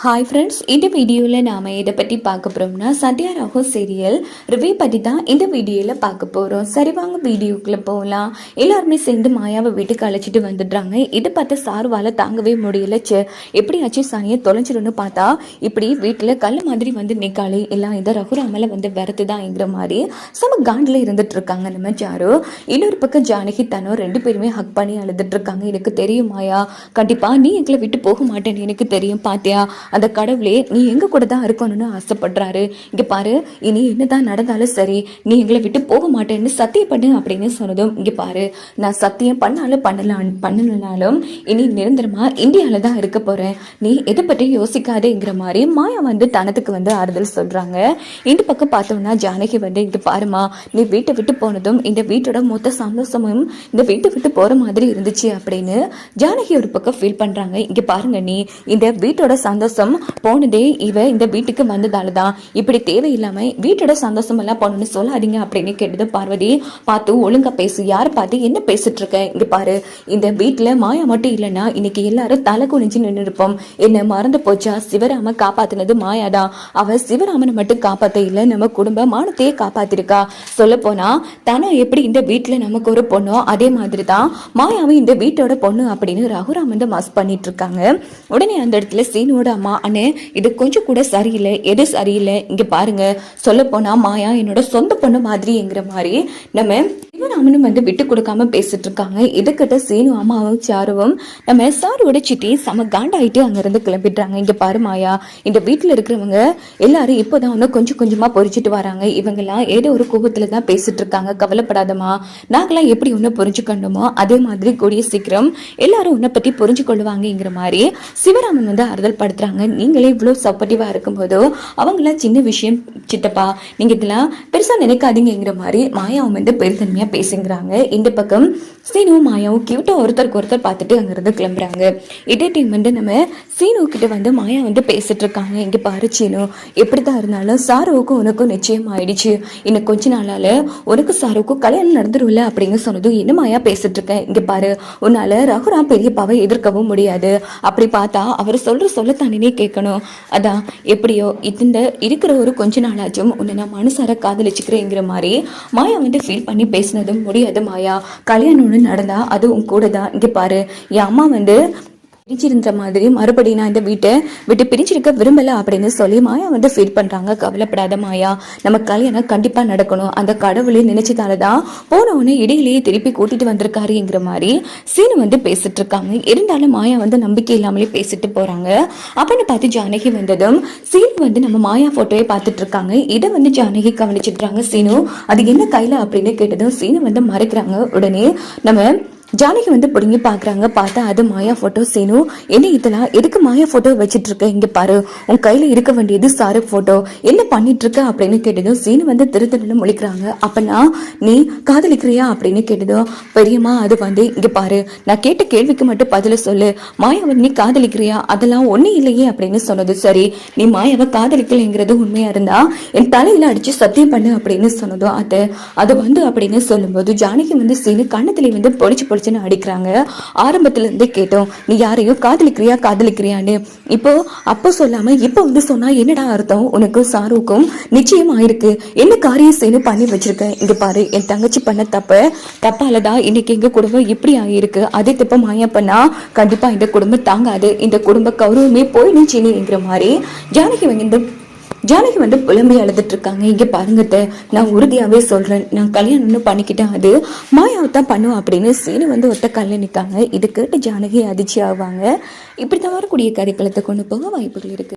Hi friends, இந்த வீடியோவில் நாம் எதை பற்றி பார்க்க போகிறோம்னா சத்யா ராகு சீரியல் ரிவ்யூ பற்றி தான் இந்த வீடியோவில் பார்க்க போகிறோம். சரி வாங்க வீடியோக்குள்ளே போகலாம். எல்லாருமே சேர்ந்து மாயாவை வீட்டுக்கு அழைச்சிட்டு வந்துடுறாங்க. இதை பார்த்து சாருவால் தாங்கவே முடியல. எப்படியாச்சும் சனியை தொலைஞ்சிடும்னு பார்த்தா இப்படி வீட்டில் கல் மாதிரி வந்து நிற்காளே எல்லாம் இதை ரகுராமலை வந்து விரத்து தான்ங்கிற மாதிரி சம காண்டில் இருந்துட்டு இருக்காங்க நம்ம சாரு. இன்னொரு பக்கம் ஜானகி தனோ ரெண்டு பேருமே ஹக் பண்ணி அழுதுட்டு இருக்காங்க. எனக்கு தெரியும் மாயா, கண்டிப்பாக நீ எங்களை விட்டு போக மாட்டேன்னு எனக்கு தெரியும். பார்த்தியா, அந்த கடவுளே நீ எங்க கூட தான் இருக்கணும்னு ஆசைப்படுறாரு. இங்க பாரு, இனி என்னதான் நடந்தாலும் சரி நீ எங்களை விட்டு போக மாட்டேன்னு சத்தியம் பண்ணு அப்படின்னு சொன்னதும், இங்க பாரு நான் சத்தியம் பண்ணலனாலும் இனி நிரந்தரமா இந்தியாவில தான் இருக்க போறேன், நீ எதை பற்றி யோசிக்காதேங்கிற மாதிரி மாயா வந்து தனத்துக்கு வந்து ஆறுதல் சொல்றாங்க. இந்த பக்கம் பார்த்தோம்னா ஜானகி வந்து இங்க பாருமா, நீ வீட்டை விட்டு போனதும் இந்த வீட்டோட மொத்த சந்தோஷமும் இந்த வீட்டை விட்டு போற மாதிரி இருந்துச்சு அப்படின்னு ஜானகி ஒரு பக்கம் ஃபீல் பண்றாங்க. இங்க பாருங்க, நீ இந்த வீட்டோட சந்தோஷம் போனதே இவ இந்த வீட்டுக்கு வந்ததாலதான். இப்படி தேவையில்லாம வீட்டோட சந்தோஷம் எல்லாம் போனோம்னு சொல்லாதீங்க அப்படின்னு கேட்டது. பார்வதி, பார்த்து ஒழுங்கா பேசு, யாரை பார்த்து என்ன பேசிட்டு இருக்க? இங்க பாரு, இந்த வீட்டுல மாயா மட்டும் இல்லைன்னா இன்னைக்கு எல்லாரும் தலை குனிஞ்சு நின்று இருப்போம். என்ன மறந்து போச்சா? சிவராம காப்பாத்தினது மாயாதான். அவ சிவராமனை மட்டும் காப்பாத்த இல்ல, நம்ம குடும்ப மானத்தையே காப்பாத்திருக்கா. சொல்ல போனா தானே எப்படி இந்த வீட்டுல நமக்கு ஒரு பொண்ணோ அதே மாதிரிதான் மாயாவும் இந்த வீட்டோட பொண்ணு அப்படின்னு ரகுராம் வந்து மஸ் பண்ணிட்டு இருக்காங்க. உடனே அந்த இடத்துல சீனோட அம்மா, அண்ணே இது கொஞ்சம் கூட சரியில்லை, எது சரியில்லை, இங்க பாருங்க, சொல்ல போனா மாயா என்னோட சொந்த பொண்ணு மாதிரிங்கிற மாதிரி நம்ம சிவராமனும் வந்து விட்டு கொடுக்காம பேசிட்டு இருக்காங்க. இதுக்கிட்ட சீனு அம்மாவும் சாருவும் நம்ம சாருவோட சிட்டி செம காண்டாயிட்டு அங்கிருந்து கிளம்பிடுறாங்க. இங்க பாரு மாயா, இந்த வீட்டுல இருக்கிறவங்க எல்லாரும் இப்போதான் வந்து கொஞ்சம் கொஞ்சமா பொறிச்சிட்டு வராங்க. இவங்கெல்லாம் ஏதோ ஒரு கோபத்துல தான் பேசிட்டு இருக்காங்க. கவலைப்படாதமா, நாங்களாம் எப்படி ஒன்னு புரிஞ்சுக்கணுமோ அதே மாதிரி கூடிய சீக்கிரம் எல்லாரும் உன்னை பத்தி புரிஞ்சு கொள்ளுவாங்கங்கிற மாதிரி சிவராமன் வந்து ஆறுதல் படுத்துறாங்க. நீங்களே இவ்வளவு சப்போர்ட்டிவா இருக்கும்போதோ அவங்களாம் சின்ன விஷயம் சித்தப்பா, நீங்க இதெல்லாம் பெருசா நினைக்காதீங்கிற மாதிரி மாயாவும் வந்து பெருந்தன்மையா பேசுங்கிறாங்க. இந்த பக்கம் சீனுவும் மாயாவும் கியூட்டா ஒருத்தருக்கு ஒருத்தர் பார்த்துட்டு அங்கிருந்து கிளம்புறாங்க. இதே டைம் வந்து நம்ம சீனு கிட்ட வந்து மாயா வந்து பேசிட்டு இருக்காங்க. இங்க பாரு சீனு, எப்படிதான் இருந்தாலும் சாருவுக்கும் உனக்கும் நிச்சயம் ஆயிடுச்சு. இன்னும் கொஞ்ச நாளால உனக்கு சாருவுக்கும் கல்யாணம் நடந்துரும்ல அப்படின்னு சொன்னதும், என்ன மாயா பேசிட்டு இருக்கேன்? இங்க பாரு, உன்னால ரகுராம் பெரியப்பாவை எதிர்க்கவும் முடியாது. அப்படி பார்த்தா அவர் சொல்லத்தானே கேட்கணும். அதான் எப்படியோ இந்த இருக்கிற ஒரு கொஞ்ச நாளாச்சும் உன்னை நான் மனசார காதலிச்சுக்கிறேங்கிற மாதிரி மாயா வந்து ஃபீல் பண்ணி பேசினதும், முடியாது மாயா, கல்யாணம் நடந்தா அது உன் கூட தான். இங்க பாரு, என் அம்மா வந்து பிரிஞ்சிருந்த மாதிரி மறுபடியும் நான் இந்த வீட்டை விட்டு பிரிஞ்சிருக்க விரும்பல அப்படின்னு சொல்லி மாயா வந்து ஃபீல் பண்றாங்க. கவலைப்படாத மாயா, நம்ம கல்யாணம் கண்டிப்பா நடக்கணும், அந்த கடவுளே நினைச்சதாலதான் போனவனே இடையிலேயே திருப்பி கூட்டிட்டு வந்திருக்காருங்கிற மாதிரி சீனு வந்து பேசிட்டு இருக்காங்க. இருந்தாலும் மாயா வந்து நம்பிக்கை இல்லாமலே பேசிட்டு போறாங்க. அப்படின்னு பார்த்து ஜானகி வந்ததும் சீனு வந்து நம்ம மாயா போட்டோவை பார்த்துட்டு இருக்காங்க. இதை வந்து ஜானகி கவனிச்சிருக்காங்க. சீனு அது என்ன கையில அப்படின்னு கேட்டதும் சீனு வந்து மறைக்கிறாங்க. உடனே நம்ம ஜானகி வந்து பிடிங்கி பாக்குறாங்க. பார்த்தா அது மாயா போட்டோ. சீனு, என்ன இதெல்லாம் எதுக்கு மாயா போட்டோ வச்சிட்டு இருக்க? இங்க பாரு, உன் கையில இருக்க வேண்டியது சாரு போட்டோ, என்ன பண்ணிட்டு இருக்க அப்படின்னு கேட்டதும் சீனு வந்து திருத்தன்னு முழிக்கிறாங்க. அப்பனா நீ காதலிக்கிறியா அப்படின்னு கேட்டதும், பெரியம்மா அது வந்து இங்க பாரு, நான் கேட்ட கேள்விக்கு மட்டும் பதில சொல்லு, மாயாவை நீ காதலிக்கிறியா? அதெல்லாம் ஒண்ணு இல்லையே அப்படின்னு சொன்னது. சரி, நீ மாயாவை காதலிக்கலைங்கிறது உண்மையா இருந்தா என் தலையில அடிச்சு சத்தியம் பண்ணு அப்படின்னு சொன்னதும், அது வந்து அப்படின்னு சொல்லும்போது ஜானகி வந்து சீனு கண்ணத்துல வந்து பொழிச்சு அடிக்கிறாங்க. ஆரம்பத்துல இருந்து கேட்டோம், நீ யாரையும் காதலிக்கிறியான்னு, அப்போ சொல்லாம இப்ப வந்து சொன்னா என்னடா அர்த்தம்? உனக்கு சாருக்கும் நிச்சயம் ஆயிருக்கு, என்ன காரியம் செய்யு பண்ணி வச்சிருக்க? இங்க பாரு, என் தங்கச்சி பண்ண தப்பாலதான் இன்னைக்கு எங்க குடும்பம் இப்படி ஆயிருக்கு. அதே தப்ப மாயா பண்ணா கண்டிப்பா இந்த குடும்பம் தாங்காது, இந்த குடும்ப கௌரவமே போயிடுச்சுங்கிற மாதிரி ஜானகி வந்து புலம்பி அழுதுட்டு இருக்காங்க. இங்க பாருங்க, நான் உறுதியாவே சொல்றேன், நான் கல்யாணம்னு பண்ணிக்கிட்டேன், அது மாயாவை தான் பண்ணுவோம் அப்படின்னு சீனு வந்து ஒத்த கல்ல நிற்காங்க. இது கேட்டு ஜானகி அதிர்ச்சி ஆவாங்க. இப்படி தான் வரக்கூடிய கதைக்களத்தை கொண்டு போக வாய்ப்புகள் இருக்கு.